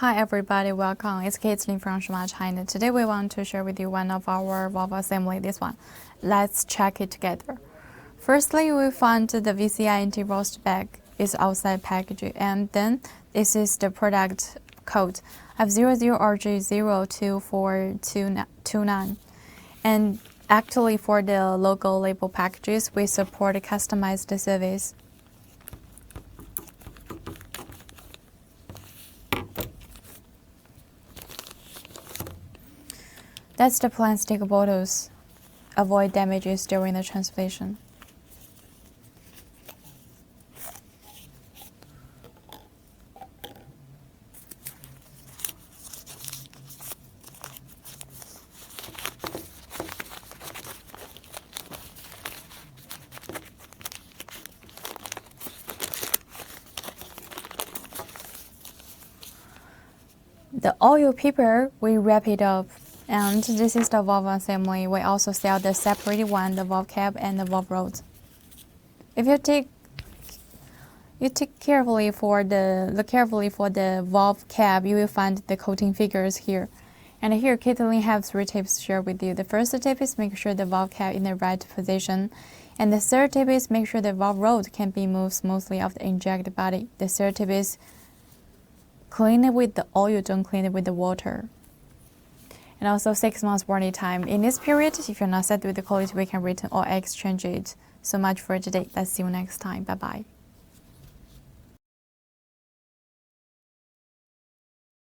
Hi everybody, welcome. It's Caitlin from Shumatt, China. Today we want to share with you one of our valve assembly, this one. Let's check it together. Firstly, we find the VCI anti-rust bag is outside package, and then this is the product code F00RJ02429. And actually for the logo label packages, we support a customized service. That's the plastic bottles. Avoid damages during the translation. The oil paper, we wrap it up. And this is the valve assembly. We also sell the separated one, the valve cap and the valve rod. If you take carefully for the valve cap, you will find the coating figures here. And here, Caitlin has 3 tips to share with you. The first tip is make sure the valve cap in the right position. And the third tip is make sure the valve rod can be moved smoothly off the injector body. The third tip is clean it with the oil, don't clean it with the water. And also 6 months warranty time. In this period, if you're not satisfied with the quality, we can return or exchange it. So much for today. Let's see you next time. Bye-bye.